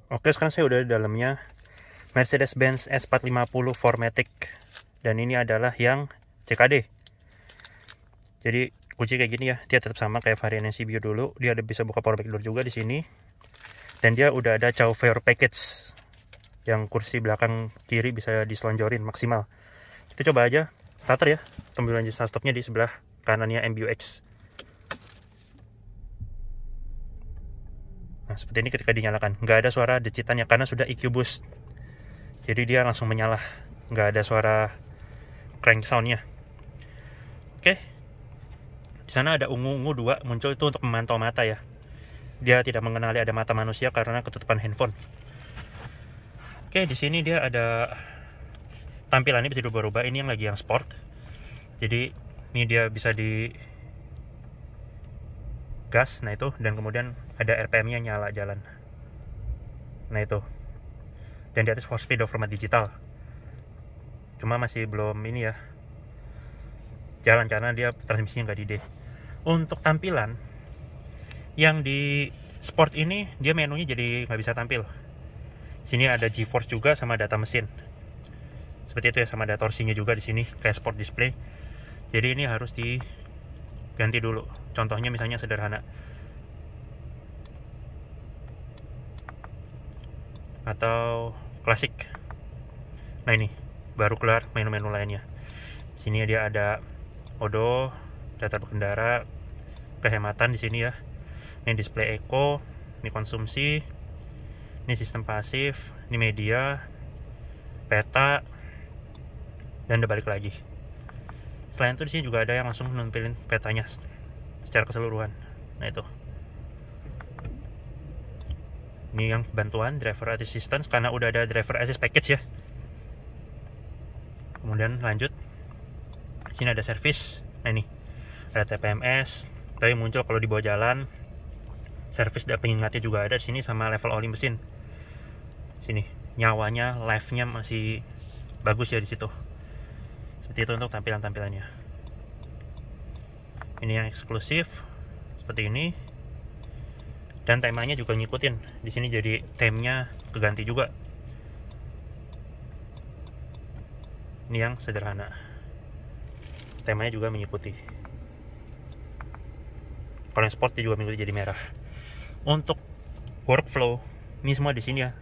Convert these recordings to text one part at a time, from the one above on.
Oke, sekarang saya udah di dalamnya Mercedes-Benz S450 4MATIC, dan ini adalah yang CKD. Jadi kunci kayak gini ya, dia tetap sama kayak varian yang CBU dulu. Dia ada bisa buka power back door juga di sini, dan dia udah ada chauffeur package yang kursi belakang kiri bisa diselonjorin maksimal. Kita coba aja starter ya. Tampilan start stopnya di sebelah kanannya MBUX. Nah, seperti ini ketika dinyalakan, nggak ada suara decitannya karena sudah EQ boost. Jadi dia langsung menyala, nggak ada suara crank soundnya. Oke, di sana ada ungu-ungu 2 muncul, itu untuk memantau mata ya. Dia tidak mengenali ada mata manusia karena ketutupan handphone. Oke, di sini dia ada tampilannya bisa dirubah-rubah. Ini yang lagi yang sport. Jadi ini dia bisa di gas, nah itu, dan kemudian ada RPM-nya nyala jalan. Nah itu. Dan di atas force feed format digital. Cuma masih belum ini ya, jalan karena dia transmisinya nggak di D. Untuk tampilan yang di sport ini, dia menunya jadi nggak bisa tampil. Sini ada GeForce juga sama data mesin. Seperti itu ya, sama ada torsinya juga di sini kayak sport display. Jadi ini harus diganti dulu. Contohnya misalnya sederhana. Atau klasik. Nah ini baru keluar menu-menu lainnya. Sini dia ada odo, data berkendara, kehematan di sini ya. Ini display eco, ini konsumsi, ini sistem pasif, ini media, peta, dan udah balik lagi. Selain itu di sini juga ada yang langsung nampilin petanya secara keseluruhan. Nah itu. Ini yang bantuan driver assistance karena udah ada driver assist package ya. Kemudian lanjut. Di sini ada service. Nah ini ada TPMS, tapi muncul kalau dibawa jalan. Service dan pengingatnya juga ada di sini sama level oli mesin. Sini nyawanya, live-nya masih bagus ya di situ. Seperti itu untuk tampilan-tampilannya. Ini yang eksklusif seperti ini. Dan temanya juga ngikutin. Di sini jadi temanya keganti juga. Ini yang sederhana. Temanya juga mengikuti. Kalau yang sport juga mengikuti jadi merah. Untuk workflow, ini semua di sini ya.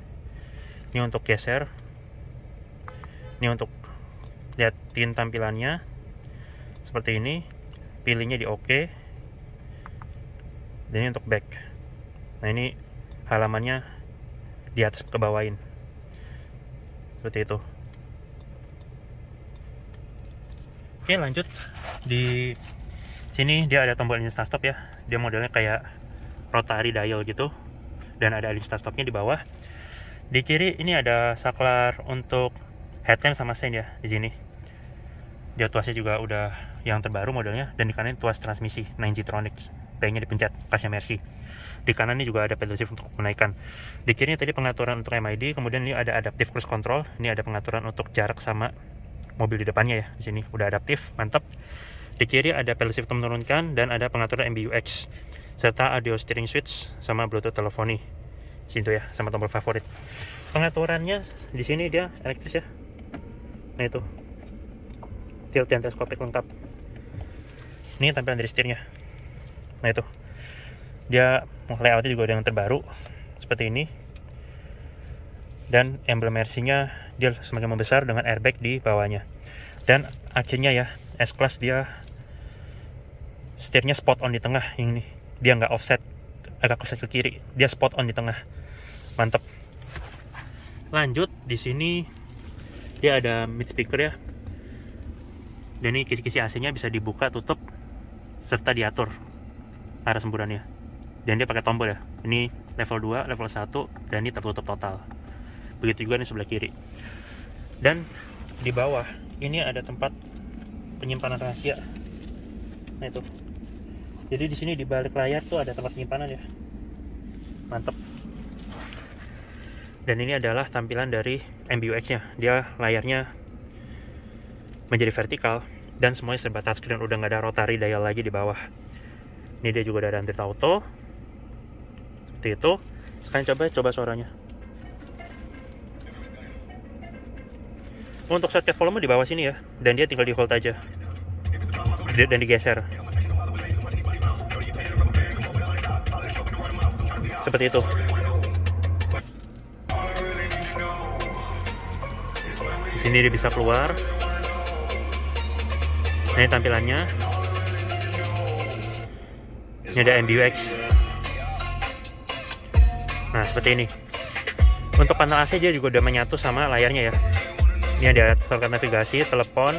Ini untuk geser. Ini untuk liatin tampilannya. Seperti ini. Pilihnya di OK. Dan ini untuk back. Nah ini halamannya di atas ke bawahin. Seperti itu. Oke, lanjut. Di sini dia ada tombol instant stop ya. Dia modelnya kayak rotary dial gitu. Dan ada instant stopnya di bawah. Di kiri ini ada saklar untuk headlamp sama sein ya di sini. Dia tuasnya juga udah yang terbaru modelnya, dan di kanan tuas transmisi 9G-Tronics. P-nya dipencet, kasnya Mercy. Di kanan ini juga ada pedal shift untuk menaikkan. Di kiri tadi pengaturan untuk MID, kemudian ini ada adaptive cruise control. Ini ada pengaturan untuk jarak sama mobil di depannya ya. Di sini udah adaptif, mantap. Di kiri ada pedal shift menurunkan dan ada pengaturan MBUX serta audio steering switch sama Bluetooth teleponi. Situ ya, sama tombol favorit. Pengaturannya di sini dia elektris ya. Nah itu. Tilt dan teleskopik lengkap. Ini tampilan dari setirnya. Nah itu. Dia layoutnya juga ada yang terbaru seperti ini, dan emblem Mercy-nya dia semakin membesar dengan airbag di bawahnya. Dan akhirnya ya S-Class dia setirnya spot on di tengah. Ini dia nggak offset, agak offset ke kiri, dia spot on di tengah, mantep. Lanjut di sini dia ada mid speaker ya, dan ini kisi-kisi AC-nya bisa dibuka tutup serta diatur arah semburannya. Dan dia pakai tombol ya. Ini level 2, level 1, dan ini tertutup total. Begitu juga di sebelah kiri. Dan di bawah ini ada tempat penyimpanan rahasia. Nah itu. Jadi di sini di balik layar tuh ada tempat penyimpanan ya. Mantap. Dan ini adalah tampilan dari MBUX-nya. Dia layarnya menjadi vertikal dan semuanya serba touchscreen, udah nggak ada rotary dial lagi di bawah. Ini dia juga ada Android Auto. Seperti itu. Sekarang coba suaranya. Untuk shortcut volume di bawah sini ya, dan dia tinggal di hold aja dan digeser seperti itu. Di sini dia bisa keluar. Nah, ini tampilannya. Ini ada MBUX. Nah, seperti ini. Untuk panel AC dia juga udah menyatu sama layarnya ya. Ini ada shortcut navigasi, telepon,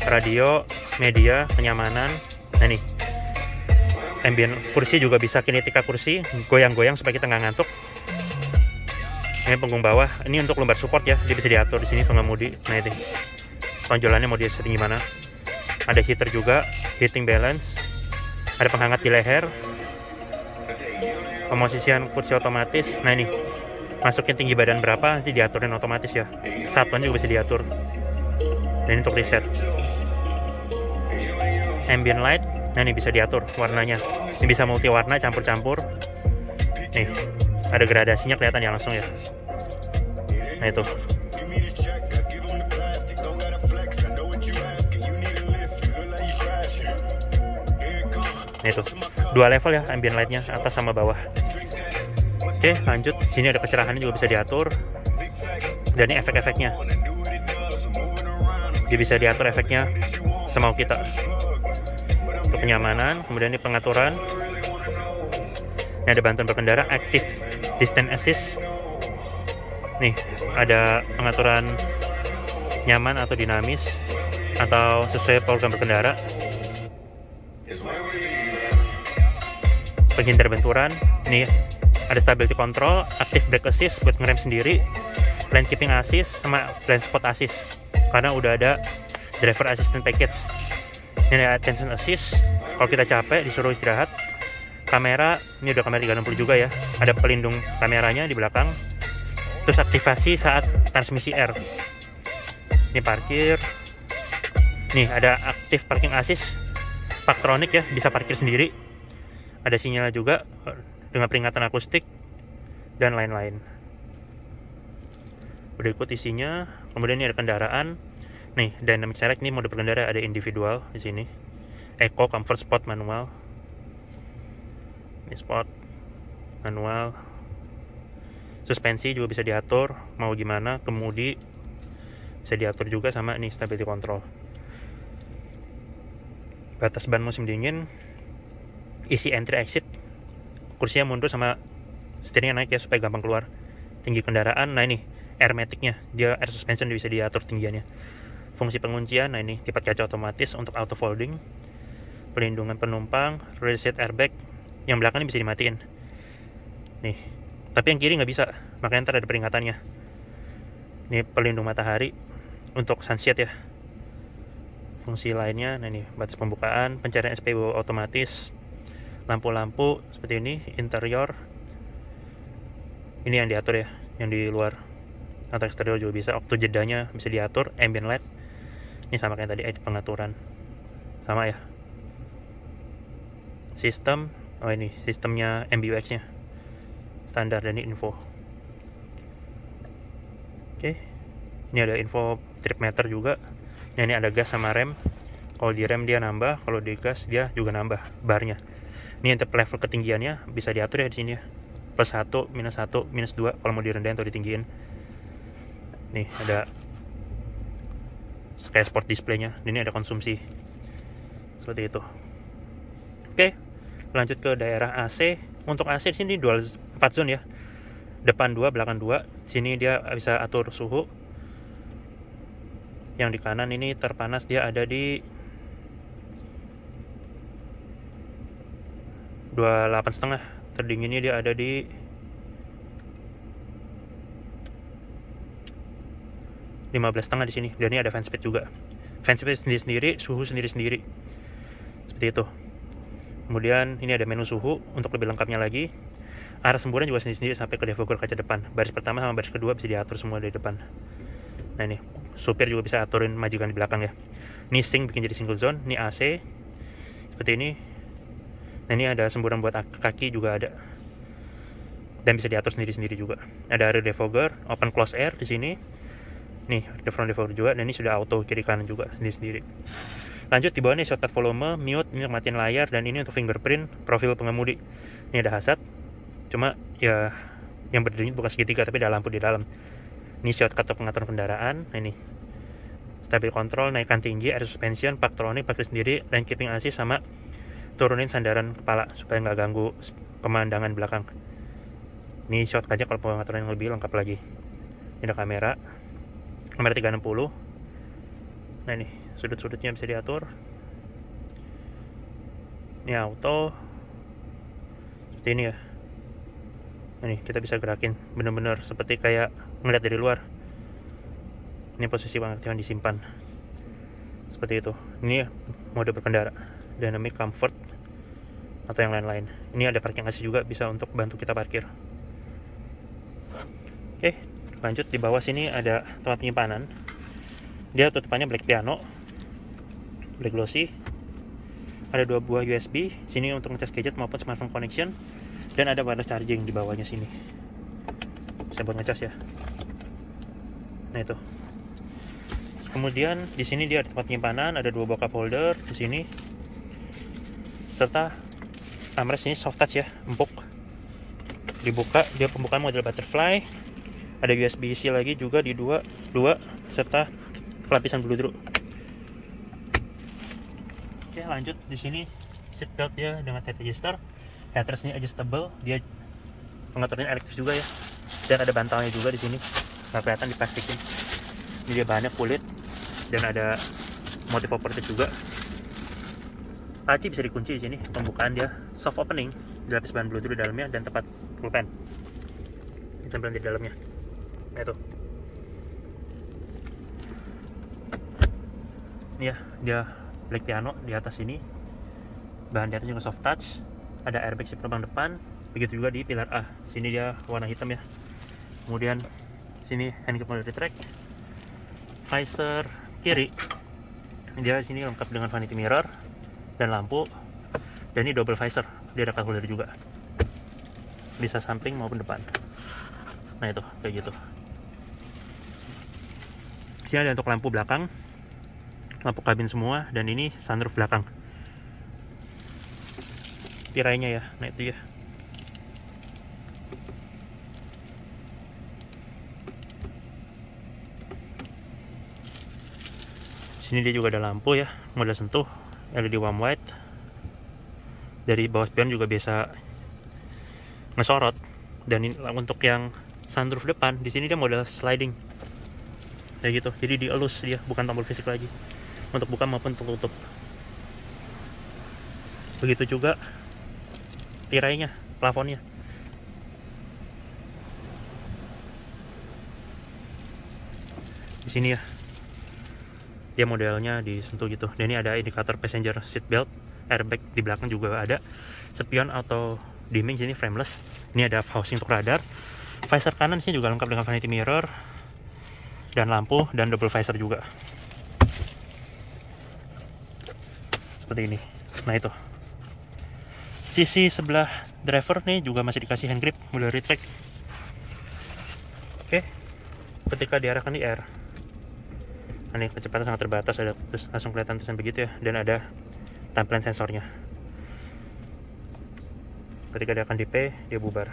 radio, media, kenyamanan. Nah, nih ambient kursi juga bisa kinetika kursi, goyang-goyang supaya kita nggak ngantuk. Ini punggung bawah, ini untuk lumbar support ya, dia bisa diatur di sini pengemudi. Nah, itu tonjolannya mau dia setting gimana. Ada heater juga, heating balance, ada penghangat di leher, pemosisian kursi otomatis. Nah, ini masukin tinggi badan berapa nanti diaturin otomatis ya. Satuan juga bisa diatur. Dan ini untuk reset. Ambient light, nah ini bisa diatur warnanya. Ini bisa multi warna, campur-campur. Nih, ada gradasinya kelihatan ya langsung ya. Nah, itu. Nah, itu. Dua level ya ambient lightnya, atas sama bawah. Oke, lanjut. Sini ada kecerahannya juga bisa diatur. Dan ini efek-efeknya. Dia bisa diatur efeknya semau kita. Untuk kenyamanan, kemudian ini pengaturan. Ini ada bantuan berkendara, active distance assist. Nih, ada pengaturan nyaman atau dinamis atau sesuai program berkendara. Penghindar benturan. Nih, ada stability control, active brake assist buat ngerem sendiri, lane keeping assist sama blind spot assist. Karena udah ada driver assistant package. Ini ada attention assist, kalau kita capek disuruh istirahat. Kamera, ini udah kamera 360 juga ya. Ada pelindung kameranya di belakang. Terus aktivasi saat transmisi R. Ini parkir. Nih ada aktif parking assist, Parktronic ya, bisa parkir sendiri. Ada sinyal juga dengan peringatan akustik dan lain-lain. Berikut isinya. Kemudian ini ada kendaraan. Nih, dynamic select, nih mode berkendara, ada individual di sini. Eco, comfort, sport, manual. Ini sport, manual. Suspensi juga bisa diatur mau gimana, kemudi bisa diatur juga, sama nih stability control. Batas ban musim dingin, isi entry exit, kursinya mundur sama setirnya naik ya supaya gampang keluar. Tinggi kendaraan, nah ini airmaticnya, dia air suspension bisa diatur tinggiannya. Fungsi penguncian, nah ini lipat kaca otomatis untuk auto folding. Pelindungan penumpang, rear seat airbag, yang belakang ini bisa dimatiin. Nih, tapi yang kiri nggak bisa, makanya ntar ada peringatannya. Ini pelindung matahari untuk sunshade ya. Fungsi lainnya, nah ini batas pembukaan, pencarian SPBU otomatis, lampu-lampu seperti ini, interior. Ini yang diatur ya, yang di luar. Atau eksterior juga bisa, waktu jedanya bisa diatur, ambient light. Ini sama kayak tadi, pengaturan. Sama ya. Sistem, oh ini sistemnya MBUX-nya. Standar, dan ini info. Oke. Ini ada info trip meter juga. Nah, ini ada gas sama rem. Kalau di rem dia nambah, kalau di gas dia juga nambah barnya. Ini untuk level ketinggiannya bisa diatur ya di sini ya. +1, -1, -2 kalau mau direndahin atau ditinggiin. Nih ada kayak sport displaynya. Ini ada konsumsi seperti itu. Oke, lanjut ke daerah AC. Untuk AC di sini 4 zone ya, depan 2, belakang 2. Sini dia bisa atur suhu. Yang di kanan ini terpanas dia ada di 28,5. Terdinginnya dia ada di 15,5 di sini. Dan ini ada fan speed juga. Fan speed sendiri-sendiri, suhu sendiri-sendiri. Seperti itu. Kemudian ini ada menu suhu untuk lebih lengkapnya lagi. Arah semburan juga sendiri-sendiri sampai ke defogger kaca depan. Baris pertama sama baris kedua bisa diatur semua dari depan. Nah ini, supir juga bisa aturin majikan di belakang ya. Ini sync bikin jadi single zone. Ini AC seperti ini. Nah ini ada semburan buat kaki juga ada. Dan bisa diatur sendiri-sendiri juga. Ada rear defogger, open close air di sini. Nih ada front defogger juga, dan ini sudah auto kiri kanan juga sendiri-sendiri. Lanjut di bawah nih shortcut volume, mute, ini untuk matiin layar, dan ini untuk fingerprint profil pengemudi. Ini ada hazard, cuma ya yang berdiri bukan segitiga tapi ada lampu di dalam. Ini shortcut untuk pengaturan kendaraan. Nah, ini stabil control, naikkan tinggi, air suspension, Parktronic, parkir sendiri, lane keeping assist, sama turunin sandaran kepala supaya nggak ganggu pemandangan belakang. Ini shortcutnya kalau pengaturan yang lebih lengkap lagi. Ini ada kamera 360. Nah, ini sudut-sudutnya bisa diatur. Ini auto seperti ini ya. Nah, ini kita bisa gerakin bener-bener seperti kayak ngeliat dari luar. Ini posisi pengertian disimpan seperti itu. Ini mode berkendara, dynamic comfort atau yang lain-lain. Ini ada parking assist juga, bisa untuk bantu kita parkir. Oke, lanjut di bawah sini ada tempat penyimpanan. Dia tutupannya black piano, black glossy. Ada 2 buah USB sini untuk ngecas gadget maupun smartphone connection, dan ada wireless charging di bawahnya sini. Bisa buat ngecas ya. Nah, itu. Kemudian di sini dia ada tempat penyimpanan, ada 2 buah cup holder di sini. Serta armrest ini soft touch ya, empuk. Dibuka, dia pembukaan model butterfly. Ada USB-C lagi juga di dua serta lapisan Bluetooth. Oke, lanjut di sini seat belt ya dengan head adjuster. Headrest ini adjustable, dia pengaturan elektris juga ya. Dan ada bantalnya juga di sini. Nggak kelihatan diplastikin. Ini dia bahannya kulit dan ada motif operatif juga. Laci bisa dikunci di sini. Pembukaan dia soft opening, dilapis bahan Bluetooth di dalamnya dan tempat pulpen ditempelin di dalamnya. Nah, itu. Ini ya, dia black piano di atas ini. Bahan di atas juga soft touch. Ada airbag si penumpang depan. Begitu juga di pilar A. Sini dia warna hitam ya. Kemudian sini handicap mode track. Visor kiri. Dia sini lengkap dengan vanity mirror dan lampu. Dan ini double visor. Dia ada cup holder juga. Bisa samping maupun depan. Nah, itu kayak gitu. Sini ada untuk lampu belakang, lampu kabin semua, dan ini sunroof belakang. Tirainya ya, nah itu ya. Sini dia juga ada lampu ya, mode sentuh, LED warm white. Dari bawah spion juga bisa ngesorot. Dan ini, untuk yang sunroof depan, di sini dia mode sliding. Kayak gitu, jadi dielus dia, bukan tombol fisik lagi untuk buka maupun untuk tutup. Begitu juga tirainya, plafonnya. Di sini ya, dia modelnya disentuh gitu. Dan ini ada indikator passenger seat belt, airbag di belakang juga ada, spion auto dimming sini frameless. Ini ada housing untuk radar. Visor kanan sini juga lengkap dengan vanity mirror dan lampu, dan double visor juga seperti ini. Nah, itu sisi sebelah driver nih juga masih dikasih hand grip model retract. Oke, ketika diarahkan di R, ini kecepatan sangat terbatas, ada terus langsung kelihatan tulisan begitu ya, dan ada tampilan sensornya. Ketika dia akan di P, dia bubar.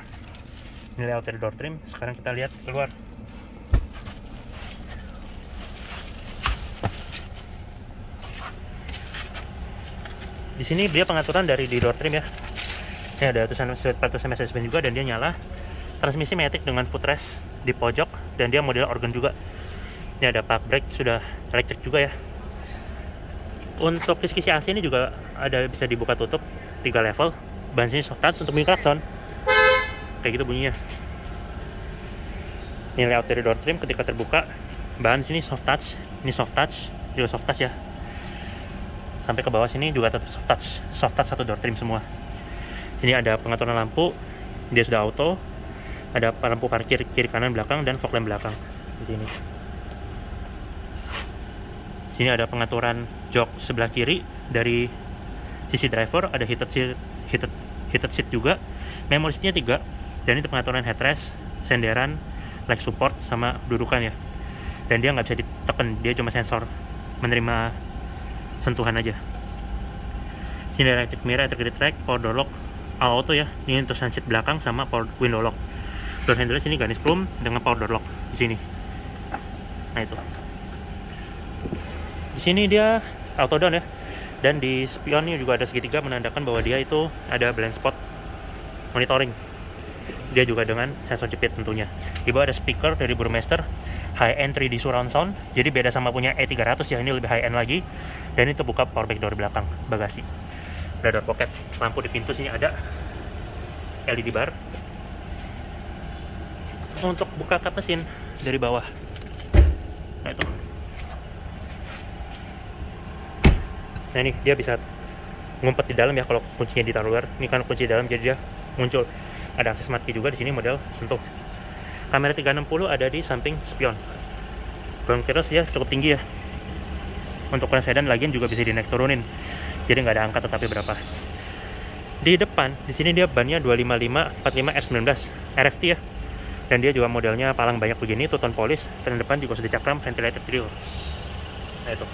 Ini layout dari door trim. Sekarang kita lihat keluar. Di sini dia pengaturan dari di door trim ya. Ini ada tulisan message juga, dan dia nyala. Transmisi matic dengan footrest di pojok, dan dia model organ juga. Ini ada park brake, sudah elektrik juga ya. Untuk kisi-kisi AC ini juga ada, bisa dibuka tutup 3 level. Ban sini soft touch untuk bunyi klakson. Kayak gitu bunyinya. Ini layout dari door trim ketika terbuka. Bahan sini soft touch, ini soft touch, juga soft touch ya. Sampai ke bawah sini juga tetap soft touch satu door trim semua. Sini ada pengaturan lampu, dia sudah auto. Ada lampu parkir kiri kanan belakang dan fog lamp belakang di sini. Sini ada pengaturan jok sebelah kiri dari sisi driver, ada heated seat juga. Memory seatnya 3, dan itu pengaturan headrest, senderan, leg support sama dudukan ya. dan dia nggak bisa ditekan, dia cuma sensor menerima sentuhan aja. Sini ada electric mirror, electric track, power door lock, all auto ya. Ini untuk sunset belakang sama power window lock. Door handle sini garnish chrome dengan power door lock di sini. Nah itu. Di sini dia auto down ya. Dan di spionnya juga ada segitiga menandakan bahwa dia itu ada blind spot monitoring. Dia juga dengan sensor jepit tentunya. Di bawah ada speaker dari Burmester, high end 3D surround sound. Jadi beda sama punya E300 ya, ini lebih high end lagi. Dan itu buka power back door belakang bagasi. Ada door pocket, lampu di pintu sini ada LED bar. Untuk buka kap mesin dari bawah. Nah itu. Nah ini dia bisa ngumpet di dalam ya kalau kuncinya ditaruh luar. Ini kan kunci di dalam jadi dia muncul. Ada akses smart key juga di sini model sentuh. Kamera 360 ada di samping spion. Ground clearance ya cukup tinggi ya. Untuk ukuran sedan lagian juga bisa dinaik turunin. Jadi nggak ada angka tetapi berapa. Di depan di sini dia bannya 255 45 R19 RFT ya. Dan dia juga modelnya palang banyak begini, two-tone polish. Dan depan juga sudah cakram ventilated grill. Nah itu.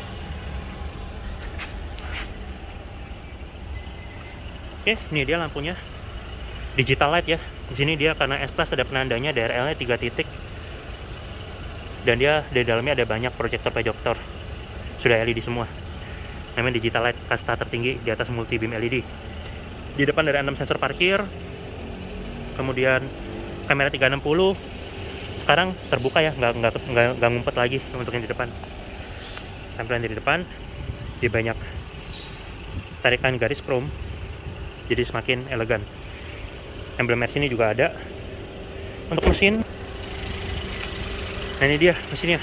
Oke, ini dia lampunya. Digital light ya. Di sini dia karena S-Class ada penandanya DRL-nya 3 titik. Dan dia di dalamnya ada banyak proyektor. Sudah LED semua. Namanya digital light, kasta tertinggi di atas multi beam LED. Di depan ada 6 sensor parkir. Kemudian kamera 360. Sekarang terbuka ya, nggak ngumpet lagi untuk yang di depan. Tampilan di depan dia banyak tarikan garis chrome. Jadi semakin elegan. Emblem Mercy ini juga ada. Untuk mesin, nah ini dia mesinnya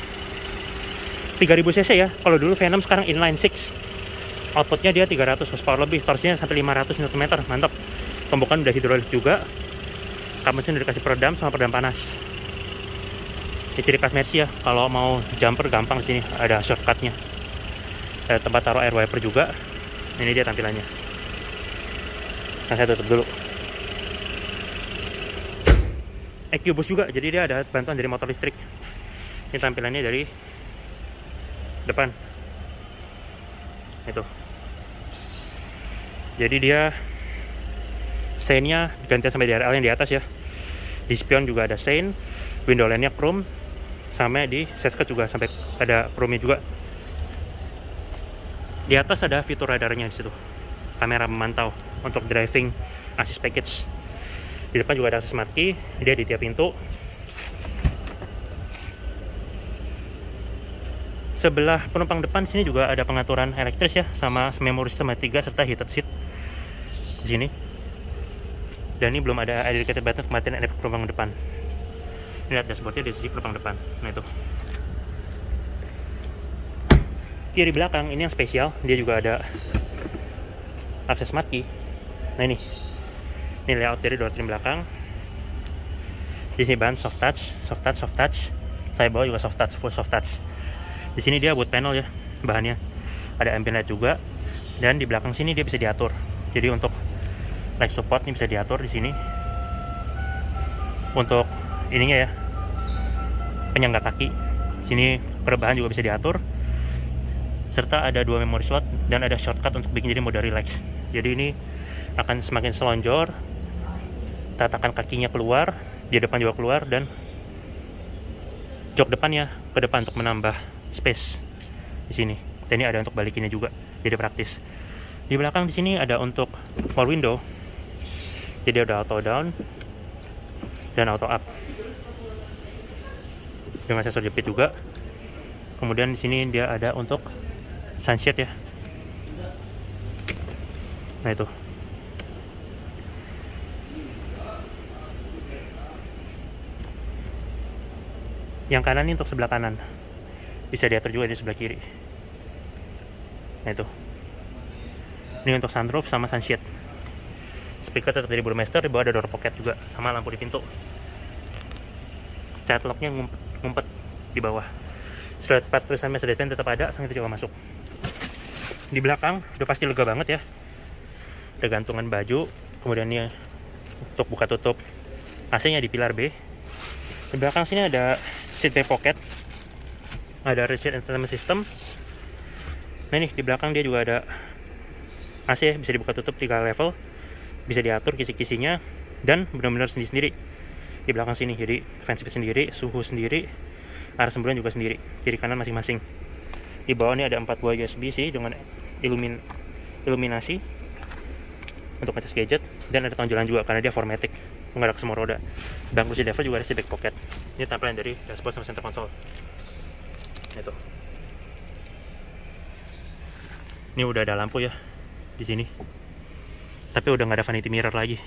3000 cc ya. Kalau dulu V6, sekarang inline 6. Outputnya dia 300 horsepower lebih, torsinya sampai 500 Nm, mantap. Pembukaan udah hidrolis juga. Kap mesin udah dikasih peredam sama peredam panas. Ini ciri khas Mercy ya. Kalau mau jumper gampang di sini, ada shortcutnya. Ada tempat taruh air wiper juga. Ini dia tampilannya. Nah, saya tutup dulu. EQ boost juga, jadi dia ada bantuan dari motor listrik. Ini tampilannya dari depan. Itu. Jadi dia sein-nya diganti sampai DRL yang di atas ya. Di spion juga ada sein, window line-nya chrome, sama di safeguard juga sampai ada chrome-nya juga. Di atas ada fitur radarnya di situ. Kamera memantau untuk driving assist package. Di depan juga ada akses smart key, dia di tiap pintu. Sebelah penumpang depan sini juga ada pengaturan elektris ya, sama memori sistem 3 serta heated seat di sini. Dan ini belum ada dedicated button kematian efek penumpang depan. Ini lihat dashboardnya di sisi penumpang depan. Nah itu. Kiri belakang ini yang spesial, dia juga ada akses smart key. Nah ini layout dari door trim belakang. Di sini bahan soft touch. Saya bawa juga soft touch, full soft touch. Di sini dia wood panel ya bahannya. Ada ambient light juga. Dan di belakang sini dia bisa diatur. Jadi untuk light support ini bisa diatur di sini. Untuk ininya ya, penyangga kaki. Sini perubahan juga bisa diatur. Serta ada 2 memory slot dan ada shortcut untuk bikin jadi mode relax. Jadi ini akan semakin selonjor. Tatakan kakinya keluar, di depan juga keluar, dan jok depannya ke depan untuk menambah space di sini. Dan ini ada untuk balikinnya juga, jadi praktis. Di belakang di sini ada untuk power window. Jadi ada auto down dan auto up. Dengan sensor jepit juga. Kemudian di sini dia ada untuk sunshade ya. Nah itu. Yang kanan ini untuk sebelah kanan. Bisa diatur juga di sebelah kiri. Nah itu. Ini untuk sunroof sama sunshade. Speaker tetap dari Burmester, di bawah ada door pocket juga, sama lampu di pintu. Child lock-nya ngumpet di bawah. Slot part tulisan Mercedes-Benz tetap ada, sang itu juga masuk. Di belakang udah pasti lega banget ya. Ada gantungan baju, kemudian ini untuk buka tutup AC-nya di pilar B. Di belakang sini ada seat back pocket. Ada reset entertainment system. Nah ini di belakang dia juga ada AC, bisa dibuka tutup 3 level, bisa diatur kisi-kisinya, dan benar-benar sendiri-sendiri di belakang sini. Jadi fan speed sendiri, suhu sendiri, arah semburan juga sendiri, kiri kanan masing-masing. Di bawah ini ada 4 buah USB-C dengan iluminasi untuk ngecas gadget, dan ada tonjolan juga karena dia 4matic, menggerak semua roda. Dan kursi driver juga ada si back pocket. Ini tampilan dari dashboard sama center console. Itu. Ini udah ada lampu ya di sini, tapi udah nggak ada vanity mirror lagi.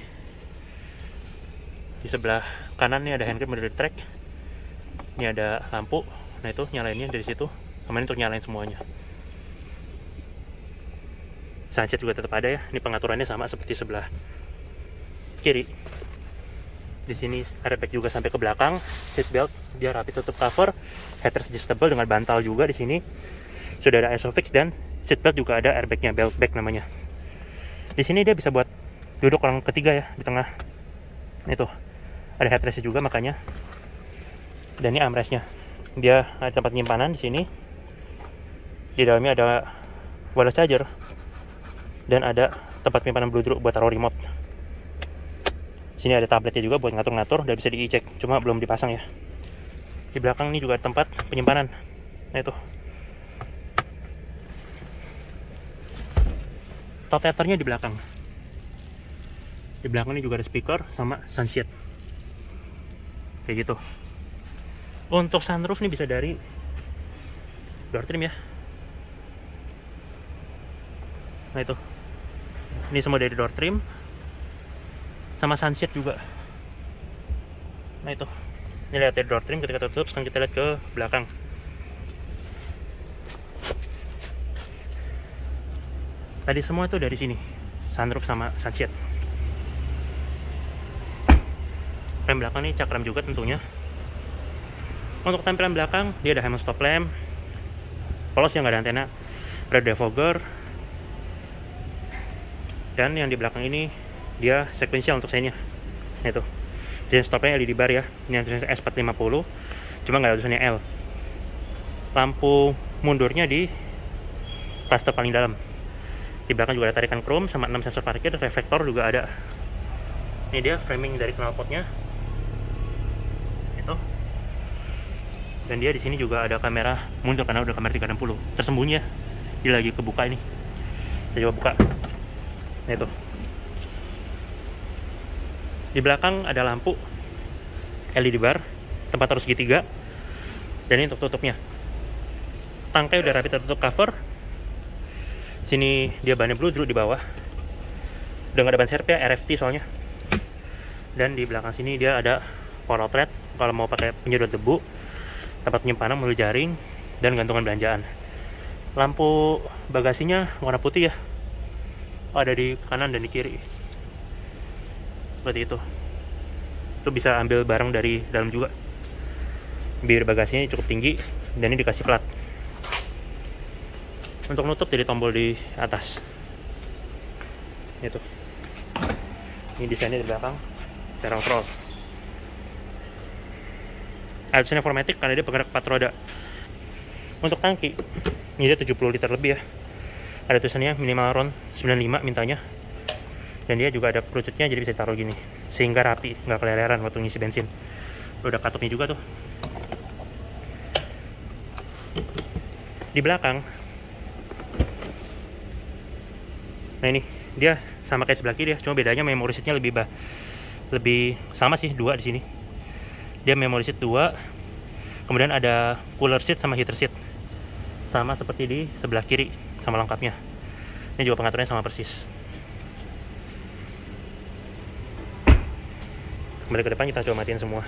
Di sebelah kanan nih ada handgrip dari track. Ini ada lampu. Nah itu nyalainnya dari situ. Sama ini untuk nyalain semuanya. Sunset juga tetap ada ya. Ini pengaturannya sama seperti sebelah kiri. Di sini airbag juga sampai ke belakang. Seat belt dia rapi tutup cover. Headrest adjustable dengan bantal juga di sini. Sudah ada ISOFIX dan seat belt juga ada airbagnya, belt bag namanya. Di sini dia bisa buat duduk orang ketiga ya di tengah. Itu ada headrest juga makanya. Dan ini armrestnya. Dia ada tempat penyimpanan di sini. Di dalamnya ada wireless charger dan ada tempat penyimpanan Bluetooth buat taruh remote. Sini ada tabletnya juga buat ngatur-ngatur, udah bisa di-check, cuma belum dipasang ya. Di belakang ini juga ada tempat penyimpanan. Nah itu. Top tethernya di belakang. Di belakang ini juga ada speaker sama sunshade. Kayak gitu. Untuk sunroof ini bisa dari door trim ya. Nah itu. Ini semua dari door trim sama sunshade juga. Nah itu. Ini lihat dari door trim ketika tutup, sekarang kita lihat ke belakang. Tadi semua itu dari sini. Sunroof sama sunshade. Rem belakang ini cakram juga tentunya. Untuk tampilan belakang, dia ada Hamilton stop lamp, polos yang nggak ada antena, ada defogger, dan yang di belakang ini dia sequential untuk seinnya. Nah itu. Dan stopnya LED bar ya. Ini yang tulisannya S450, cuma nggak ada tulisannya L. Lampu mundurnya di cluster paling dalam. Di belakang juga ada tarikan chrome sama 6 sensor parkir, reflektor juga ada. Ini dia framing dari knalpotnya. Itu. Dan dia di sini juga ada kamera mundur karena udah kamera 360. Tersembunyi ya. Dia lagi kebuka ini. Saya coba buka. Nah itu. Di belakang ada lampu LED bar, tempat taruh segitiga. Dan ini untuk tutupnya. Tangkai udah rapi tertutup cover. Sini dia bannya Bluetooth di bawah. Udah nggak ada ban serep ya, RFT soalnya. Dan di belakang sini dia ada power outlet kalau mau pakai penyedot debu, tempat penyimpanan melalui jaring, dan gantungan belanjaan. Lampu bagasinya warna putih ya. Ada di kanan dan di kiri. Seperti itu. Itu bisa ambil barang dari dalam juga. Bir bagasinya cukup tinggi dan ini dikasih plat. Untuk nutup jadi tombol di atas. Itu. Ini desainnya di belakang. Steering control. Alusnya 4matic karena dia penggerak 4 roda. Untuk tangki, ini dia 70 liter lebih ya. Ada tulisannya minimal RON 95 mintanya. Dan dia juga ada kerucutnya jadi bisa ditaruh gini. Sehingga rapi, nggak keleleran waktu ngisi bensin. Udah katupnya juga tuh. Di belakang, nah ini dia sama kayak sebelah kiri ya, cuma bedanya memory seatnya lebih sama sih, 2 di sini. Dia memory seat 2, kemudian ada cooler seat sama heater seat, sama seperti di sebelah kiri sama lengkapnya. Ini juga pengaturannya sama persis. Kembali ke depan, kita coba matiin semua.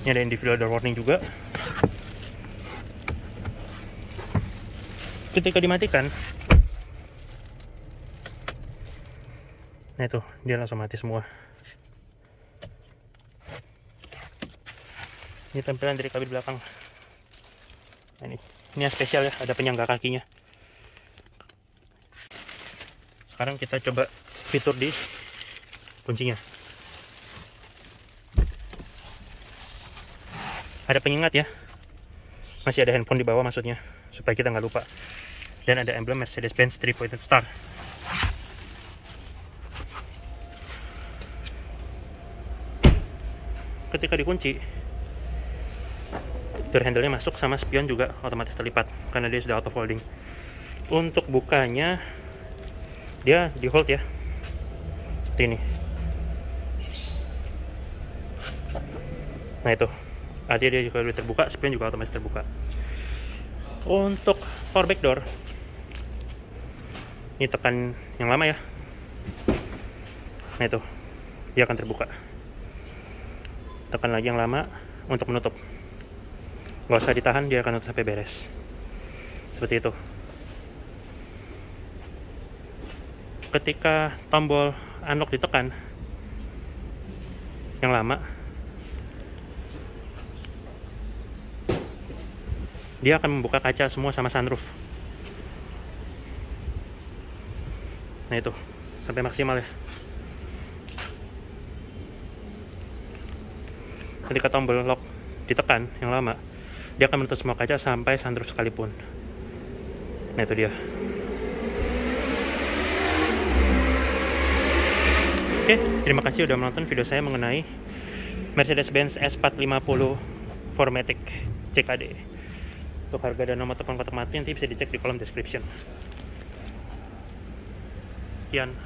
Ini ada individual door warning juga. Ketika dimatikan, nah itu dia langsung mati semua. Ini tampilan dari kabin belakang. Nah, ini yang spesial ya, ada penyangga kakinya. Sekarang kita coba fitur di kuncinya. Ada pengingat ya, masih ada handphone di bawah maksudnya, supaya kita nggak lupa. Dan ada emblem Mercedes-Benz 3-pointed star. Ketika dikunci, door handle-nya masuk, sama spion juga otomatis terlipat karena dia sudah auto folding. Untuk bukanya dia di hold ya, seperti ini. Nah itu, artinya dia juga udah terbuka, spion juga otomatis terbuka. Untuk power back door, ini tekan yang lama ya. Nah itu, dia akan terbuka. Tekan lagi yang lama untuk menutup. Nggak usah ditahan, dia akan nutup sampai beres. Seperti itu. Ketika tombol unlock ditekan yang lama, dia akan membuka kaca semua sama sunroof. Nah itu, sampai maksimal ya. Ketika tombol lock ditekan yang lama, dia akan menutup semua kaca sampai sunroof sekalipun. Nah itu dia. Oke, terima kasih udah menonton video saya mengenai Mercedes-Benz S450 4MATIC CKD. Untuk harga dan nomor telepon kontak mati nanti bisa dicek di kolom description. Sekian.